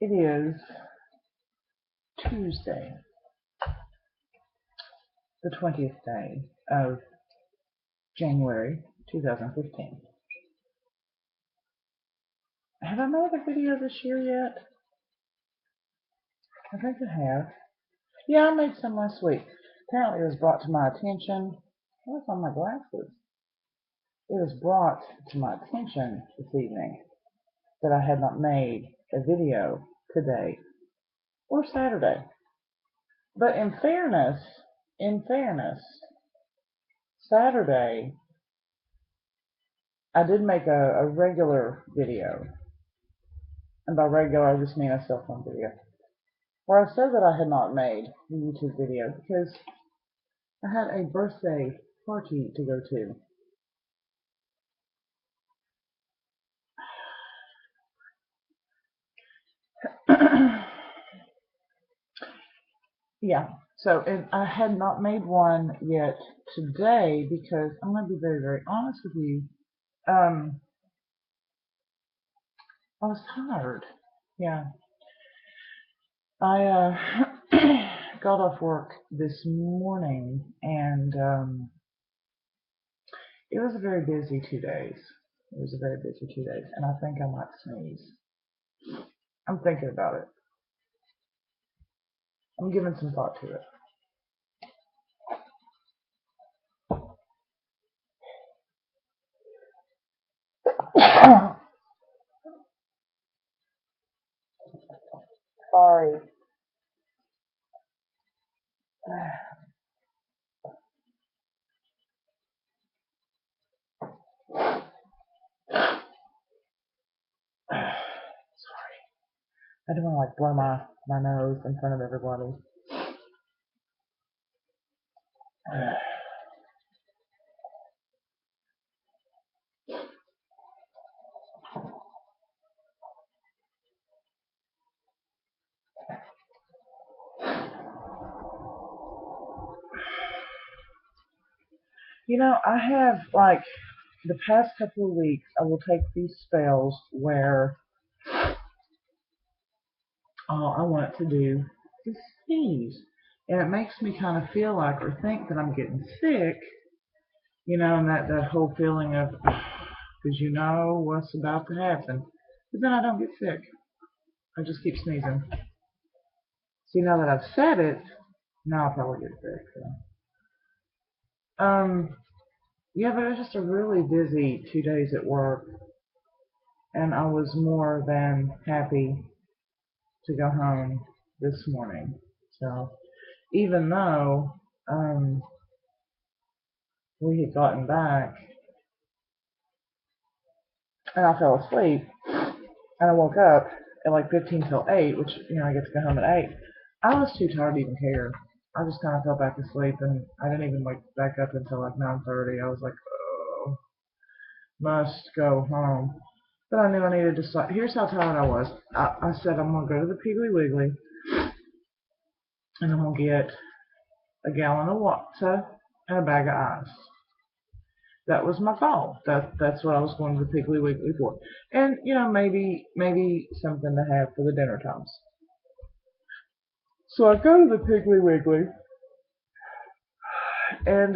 It is Tuesday, the 20th day of January 2015. Have I made a video this year yet? I think I have. Yeah, I made some last week. Apparently it was brought to my attention. What's on my glasses? It was brought to my attention this evening that I had not made a video today or Saturday. But in fairness, Saturday I did make a regular video. And by regular I just mean a cell phone video. Where I said that I had not made a YouTube video because I had a birthday party to go to. Yeah, so I had not made one yet today because I'm going to be very, very honest with you. I was tired. Yeah, I got off work this morning and it was a very busy 2 days. And I think I might sneeze. I'm thinking about it. I'm giving some thought to it. Sorry. Sorry. I don't want to like blow my nose in front of everybody. You know, I have like the past couple of weeks I will take these spells where all I want to do is sneeze. And it makes me kind of feel like or think that I'm getting sick, you know, and that whole feeling of because you know what's about to happen. But then I don't get sick. I just keep sneezing. See, now that I've said it, now I'll probably get sick. So. Yeah, but it was just a really busy 2 days at work, and I was more than happy to go home this morning. So, even though we had gotten back, and I fell asleep, and I woke up at like 15 till 8, which, you know, I get to go home at 8. I was too tired to even care. I just kind of fell back asleep, and I didn't even wake back up until like 9:30. I was like, oh, must go home. But I knew I needed to stop. Here's how tired I was. I said I'm going to go to the Piggly Wiggly, and I'm going to get a gallon of water and a bag of ice. That was my goal. That's what I was going to the Piggly Wiggly for. And, you know, maybe something to have for the dinner times. So I go to the Piggly Wiggly, and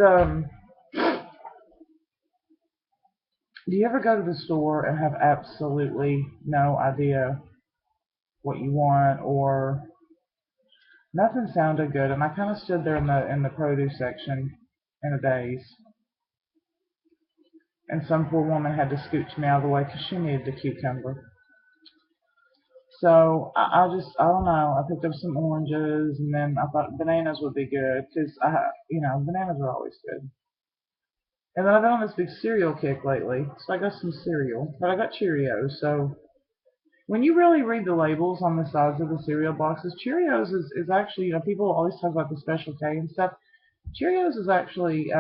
do you ever go to the store and have absolutely no idea what you want, or nothing sounded good? And I kind of stood there in the produce section in a daze, and some poor woman had to scooch me out of the way because she needed a cucumber. So I don't know. I picked up some oranges, and then I thought bananas would be good because you know, bananas are always good. And then I've been on this big cereal kick lately, so I got some cereal, but I got Cheerios. So when you really read the labels on the sides of the cereal boxes, Cheerios is actually, you know, people always talk about the Special K and stuff. Cheerios is actually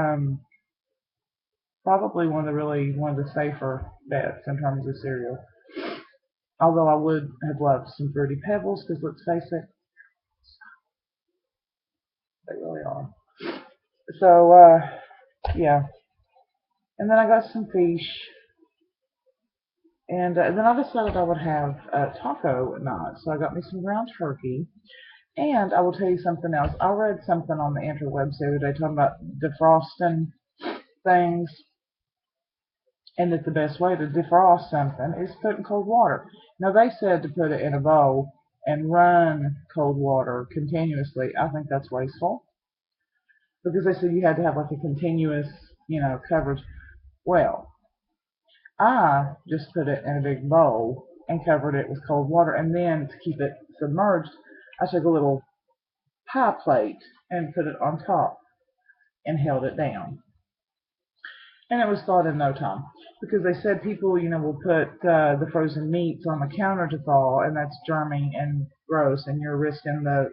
probably one of the safer bets in terms of cereal. Although I would have loved some Fruity Pebbles, because let's face it, they really are. So, yeah. And then I got some fish, And then I decided I would have taco night. So I got me some ground turkey. And I will tell you something else. I read something on the interwebs the other day talking about defrosting things, and that the best way to defrost something is put in cold water. Now they said to put it in a bowl and run cold water continuously. I think that's wasteful because they said you had to have like a continuous, coverage. Well, I just put it in a big bowl and covered it with cold water, and then to keep it submerged, I took a little pie plate and put it on top and held it down. And it was thawed in no time because they said people, will put the frozen meats on the counter to thaw, and that's germy and gross, and you're risking the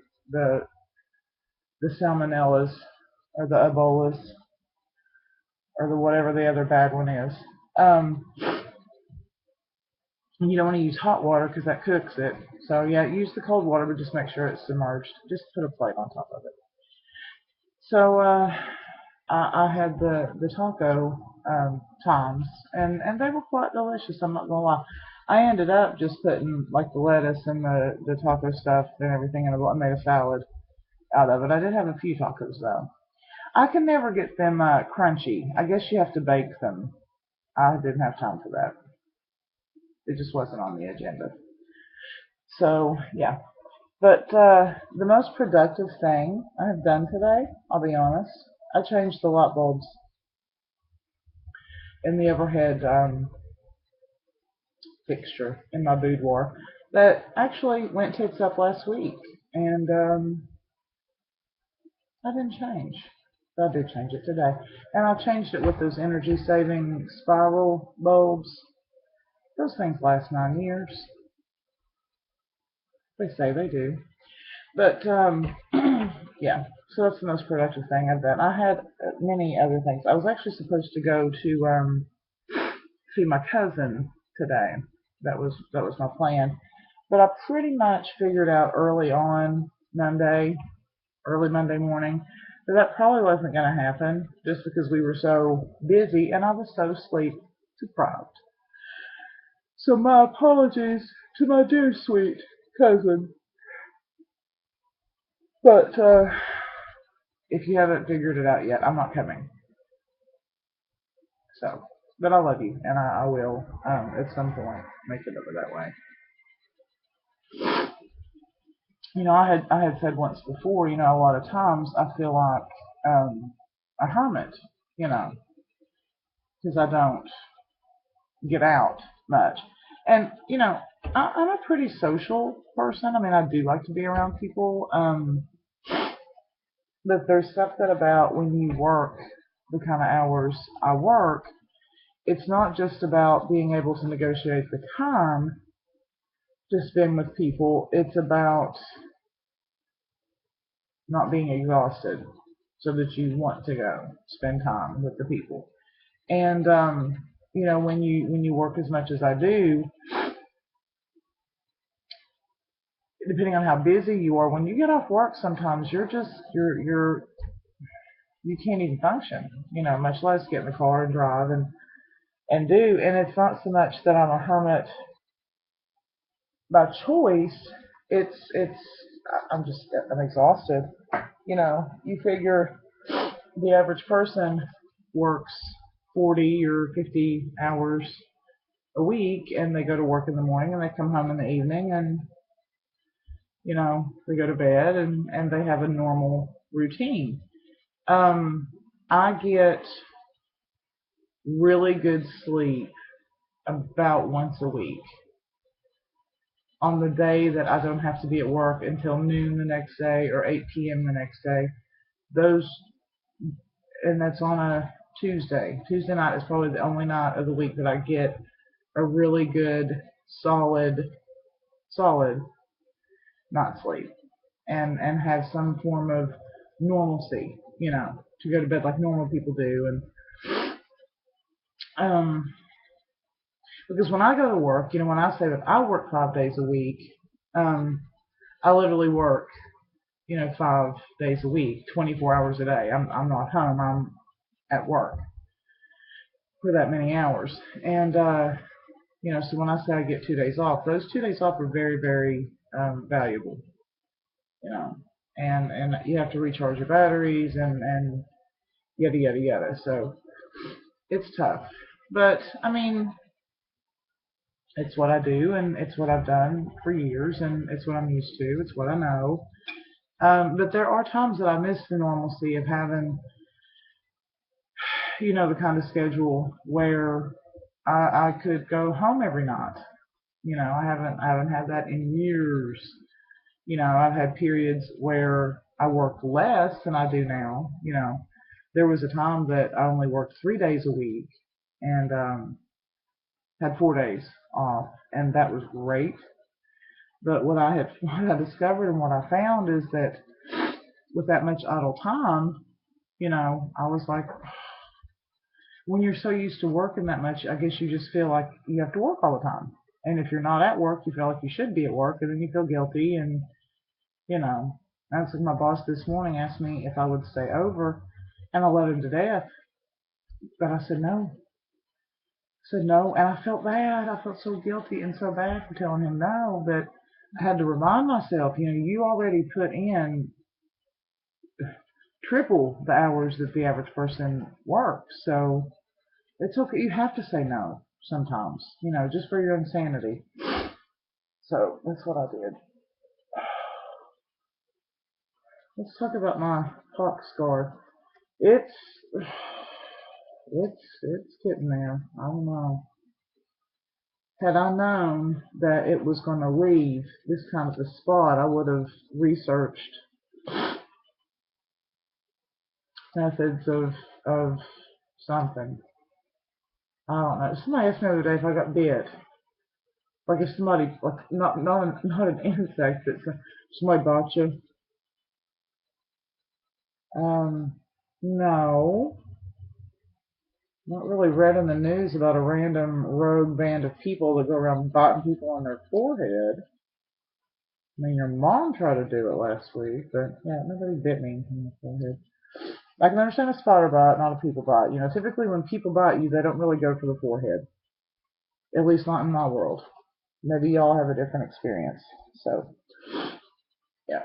the salmonellas or the ebolas or the whatever the other bad one is. You don't want to use hot water because that cooks it. So yeah, use the cold water, but just make sure it's submerged. Just put a plate on top of it. So I had the taco times, and they were quite delicious. I'm not gonna lie. I ended up just putting like the lettuce and the taco stuff and everything in a bowl. I made a salad out of it. I did have a few tacos though. I can never get them crunchy. I guess you have to bake them. I didn't have time for that. It just wasn't on the agenda. So yeah. But the most productive thing I have done today, I'll be honest, I changed the light bulbs in the overhead fixture in my boudoir that actually went tits up last week, and I didn't change. But I did change it today, and I changed it with those energy-saving spiral bulbs. Those things last 9 years. They say they do. But yeah, so that's the most productive thing I've done. I had many other things. I was actually supposed to go to see my cousin today. That was my plan. But I pretty much figured out early Monday morning, that probably wasn't going to happen just because we were so busy and I was so sleep deprived. So my apologies to my dear sweet cousin. But if you haven't figured it out yet, I'm not coming. So, but I love you, and I will at some point make it over that way. I had said once before, a lot of times I feel like a hermit, you know, because I don't get out much, and I'm a pretty social person. I mean, I do like to be around people, but there's something about when you work the kind of hours I work. It's not just about being able to negotiate the time to spend with people. It's about not being exhausted so that you want to go spend time with the people. And when you work as much as I do, depending on how busy you are, when you get off work, sometimes you can't even function. Much less get in the car and drive and do. And it's not so much that I'm a hermit by choice. It's I'm exhausted. You figure the average person works 40 or 50 hours a week, and they go to work in the morning and they come home in the evening, and they go to bed, and they have a normal routine. I get really good sleep about once a week on the day that I don't have to be at work until noon the next day or 8 p.m. the next day. Those and that's on a Tuesday. Tuesday night is probably the only night of the week that I get a really good, solid night's sleep, and have some form of normalcy. To go to bed like normal people do, and because when I go to work, when I say that I work 5 days a week, um, I literally work, 5 days a week, 24 hours a day. I'm not home. I'm at work for that many hours, and So when I say I get 2 days off, those 2 days off are very, very valuable. You know, and you have to recharge your batteries and yada yada yada. So it's tough, but I mean, it's what I do, and it's what I've done for years, and it's what I'm used to. It's what I know. But there are times that I miss the normalcy of having, the kind of schedule where I could go home every night. I haven't had that in years. I've had periods where I worked less than I do now. There was a time that I only worked 3 days a week and had 4 days off, and that was great. But what I discovered and what I found is that with that much idle time, I was like, when you're so used to working that much, I guess you just feel like you have to work all the time. And if you're not at work, you feel like you should be at work, and then you feel guilty. And you know, that's like my boss this morning asked me if I would stay over, and I love him to death, but I said no. I said no, and I felt bad. I felt so guilty and so bad for telling him no that I had to remind myself, you already put in triple the hours that the average person works, so it's okay. You have to say no sometimes, just for your own sanity. So that's what I did. Let's talk about my pox scar. It's it's getting there. I don't know. Had I known that it was going to leave this kind of a spot, I would have researched methods of something. I don't know. Somebody asked me the other day if I got bit. Like if somebody, like not an insect, but somebody bought you. No, not really read in the news about a random rogue band of people that go around biting people on their forehead. I mean, your mom tried to do it last week, but yeah, nobody bit me in the forehead. I can understand a spider bite, not a people bite. Typically when people bite you, they don't really go for the forehead. At least not in my world. Maybe y'all have a different experience. So, yeah.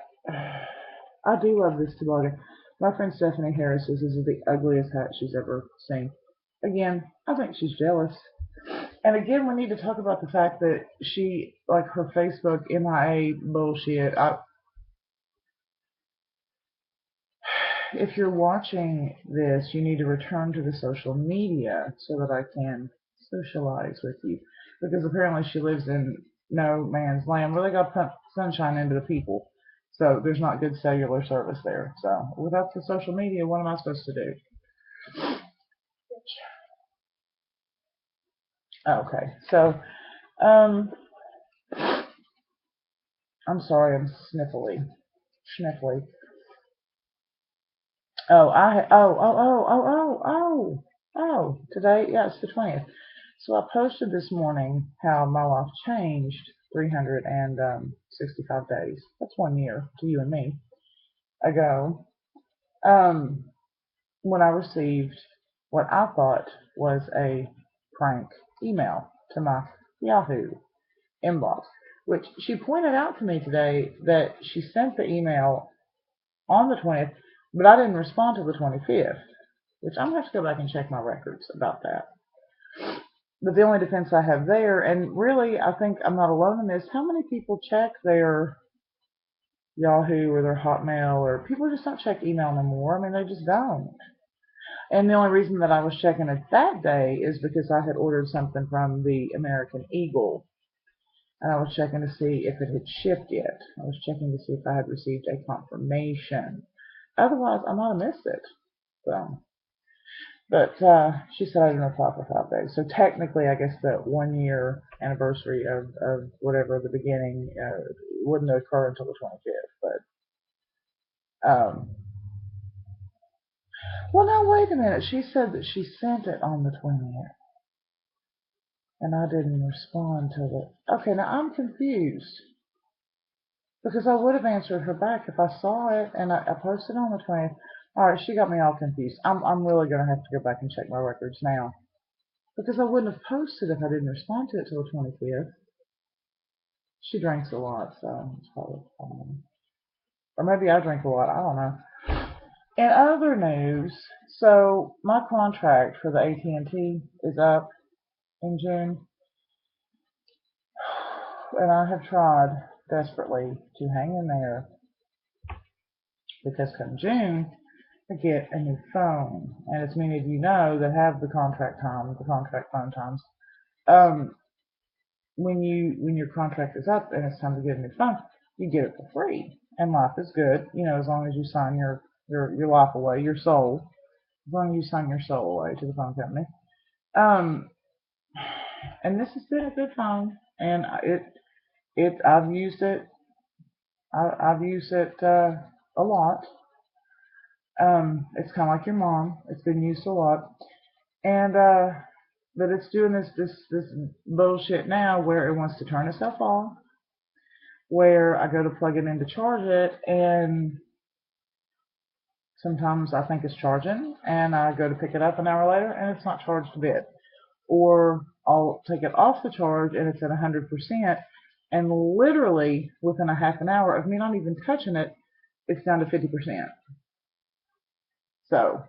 I do love this toboggan. My friend Stephanie Harris says this is the ugliest hat she's ever seen. Again, I think she's jealous. And again, we need to talk about the fact that she, like her Facebook MIA bullshit. If you're watching this, you need to return to the social media so that I can socialize with you. Because apparently she lives in no man's land where they got to pump sunshine into the people. So there's not good cellular service there. So without the social media, what am I supposed to do? Okay, so um, I'm sorry, I'm sniffly. Oh, today, yeah, it's the 20th. So I posted this morning how my life changed 365 days. That's 1 year to you and me ago. Um, when I received what I thought was a prank email to my Yahoo inbox, which she pointed out to me today that she sent the email on the 20th, but I didn't respond to the 25th, which I'm going to have to go back and check my records about that. But the only defense I have there, and really I think I'm not alone in this, how many people check their Yahoo or their Hotmail, or people just don't check email no more? I mean, they just don't. And the only reason that I was checking it that day is because I had ordered something from the American Eagle, and I was checking to see if it had shipped yet. I was checking to see if I had received a confirmation. Otherwise, I might have missed it. So, but she said I didn't reply for 5 days. So technically, I guess the 1 year anniversary of whatever the beginning wouldn't occur until the 25th. But well, no, wait a minute. She said that she sent it on the 20th, and I didn't respond to it. Okay, now I'm confused because I would have answered her back if I saw it and I posted on the 20th. All right, she got me all confused. I'm really gonna have to go back and check my records now. because I wouldn't have posted if I didn't respond to it till the 25th. She drinks a lot, so it's probably fine. Or maybe I drink a lot, I don't know. In other news, so my contract for the AT&T is up in June, and I have tried desperately to hang in there because come June, I get a new phone. And as many of you know that have the contract phone times, um, when your contract is up and it's time to get a new phone, you get it for free. And life is good, as long as you sign your life away, your soul, as long as you sign your soul away to the phone company. Um, and this has been a good phone, and I've used it. I've used it a lot. It's kind of like your mom. It's been used a lot, and but it's doing this bullshit now where it wants to turn itself off. Where I go to plug it in to charge it, and sometimes I think it's charging, and I go to pick it up an hour later, and it's not charged a bit. Or I'll take it off the charge, and it's at 100%, and literally within a half an hour of me not even touching it, it's down to 50%. So,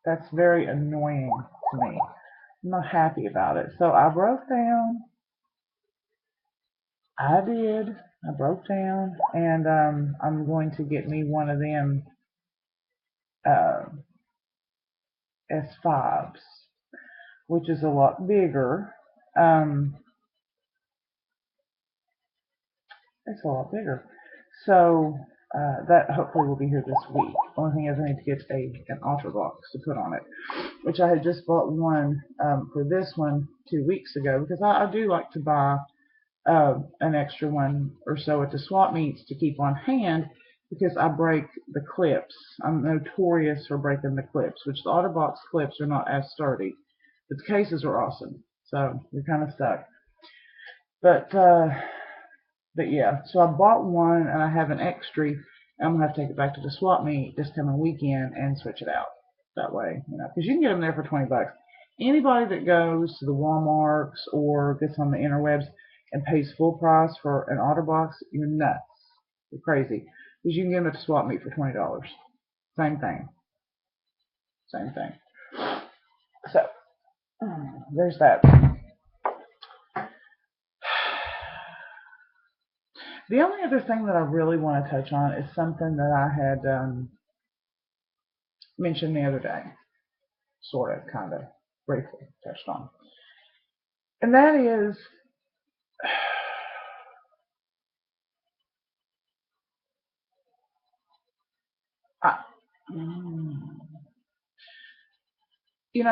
that's very annoying to me. I'm not happy about it. So I broke down. I did. I broke down, and I'm going to get me one of them uh, S5s, which is a lot bigger. Um, it's a lot bigger. So that hopefully will be here this week. Only thing is I need to get an altar box to put on it, which I had just bought one for this one 2 weeks ago, because I do like to buy an extra one or so at the swap meets to keep on hand, because I break the clips. I'm notorious for breaking the clips, which the OtterBox clips are not as sturdy, but the cases are awesome. So you're kind of stuck. But yeah, so I bought one and I have an extra. I'm gonna have to take it back to the swap meet this coming weekend and switch it out. That way, because you can get them there for $20. Anybody that goes to the WalMarts or gets on the interwebs and pays full price for an OtterBox, you're nuts. You're crazy. Because you can get them at the swap meet for $20. Same thing. Same thing. So, there's that. The only other thing that I really want to touch on is something that I had mentioned the other day. Sort of, kind of, briefly touched on. And that is, I,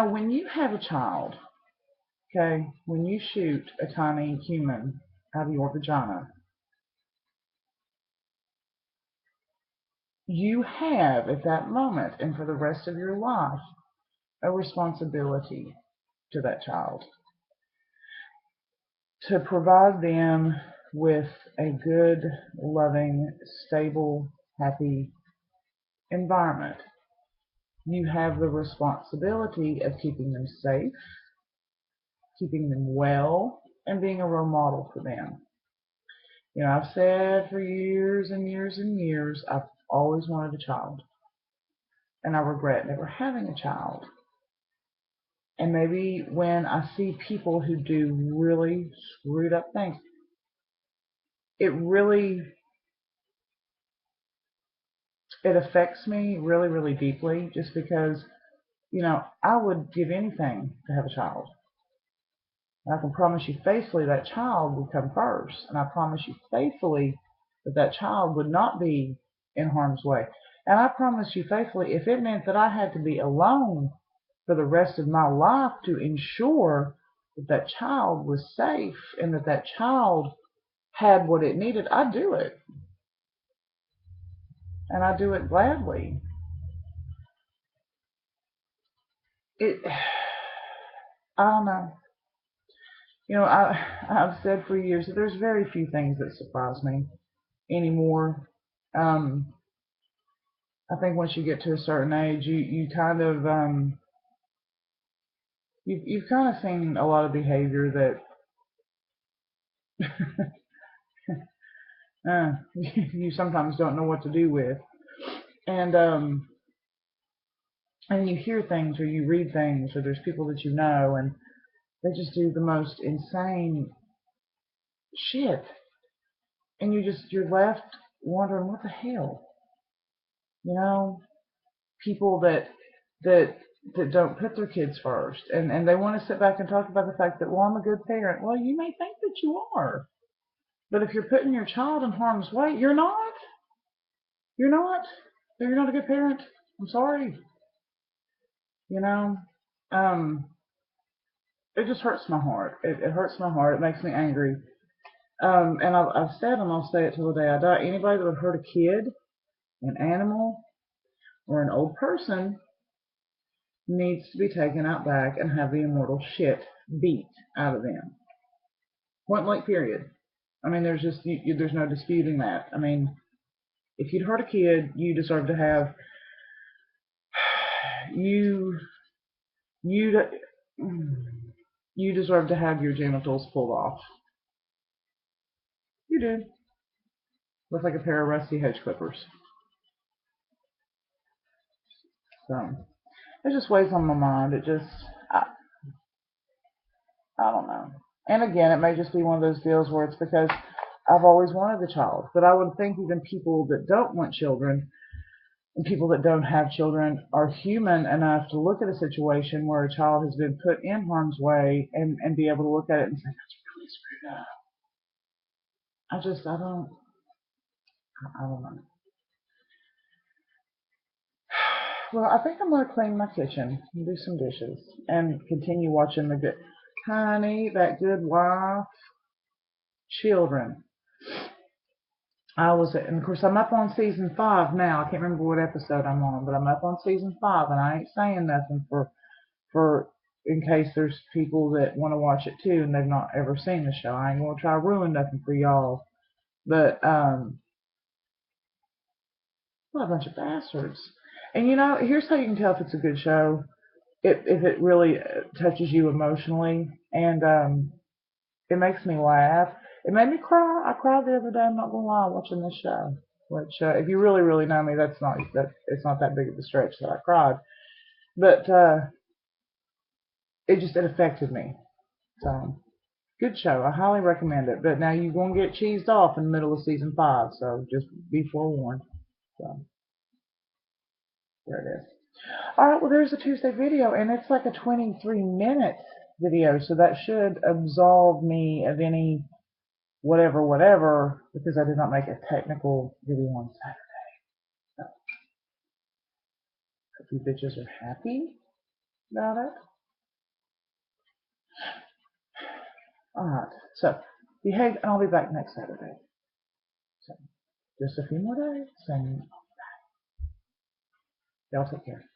when you have a child, okay, when you shoot a tiny human out of your vagina, you have at that moment and for the rest of your life a responsibility to that child to provide them with a good, loving, stable, happy environment. You have the responsibility of keeping them safe, keeping them well, and being a role model for them. I've said for years and years and years, I've always wanted a child. And I regret never having a child. And maybe when I see people who do really screwed up things, it affects me really, really deeply, just because, I would give anything to have a child. And I can promise you faithfully that child would come first. And I promise you faithfully that child would not be in harm's way. And I promise you faithfully, if it meant that I had to be alone for the rest of my life to ensure that child was safe and that child had what it needed, I'd do it. And I do it gladly. I don't know. I've said for years that there's very few things that surprise me anymore. Um, I think once you get to a certain age, you kind of you've kind of seen a lot of behavior that you sometimes don't know what to do with, and and you hear things or you read things or there's people that you know and they just do the most insane shit, and you're left wondering what the hell, you know, people that that don't put their kids first, and they want to sit back and talk about the fact that, well, I'm a good parent. Well, you may think that you are, but if you're putting your child in harm's way, you're not. You're not. You're not a good parent. I'm sorry. You know, um, it just hurts my heart. It hurts my heart. It makes me angry. And I've said, and I'll say it till the day I die. Anybody that would hurt a kid, an animal, or an old person needs to be taken out back and have the immortal shit beat out of them. Point blank. Period. I mean, there's just there's no disputing that. I mean, if you'd hurt a kid, you deserve to have you you you deserve to have your genitals pulled off. You do. With like a pair of rusty hedge clippers. So it just weighs on my mind. It just I don't know. And again, it may just be one of those deals where it's because I've always wanted a child. But I would think even people that don't want children and people that don't have children are human enough to look at a situation where a child has been put in harm's way and be able to look at it and say, that's really screwed up. I don't know. Well, I think I'm going to clean my kitchen and do some dishes and continue watching the good, honey, that good wife, children. And of course, I'm up on season 5 now. I can't remember what episode I'm on, but I'm up on season 5, and I ain't saying nothing for in case there's people that want to watch it too and they've not ever seen the show. I ain't gonna try to ruin nothing for y'all, but what a bunch of bastards. And you know, here's how you can tell if it's a good show. If it really touches you emotionally, and it makes me laugh. It made me cry. I cried the other day. I'm not gonna lie, watching this show. Which, if you really, really know me, it's not that big of a stretch that I cried. But it affected me. So good show. I highly recommend it. But now you're gonna get cheesed off in the middle of season 5. So just be forewarned. So there it is. All right. Well, there's a Tuesday video, and it's like a 23-minute video, so that should absolve me of any whatever, because I did not make a technical video on Saturday. So, if you bitches are happy about it. Alright, so behave, and I'll be back next Saturday. So, just a few more days, and y'all take care.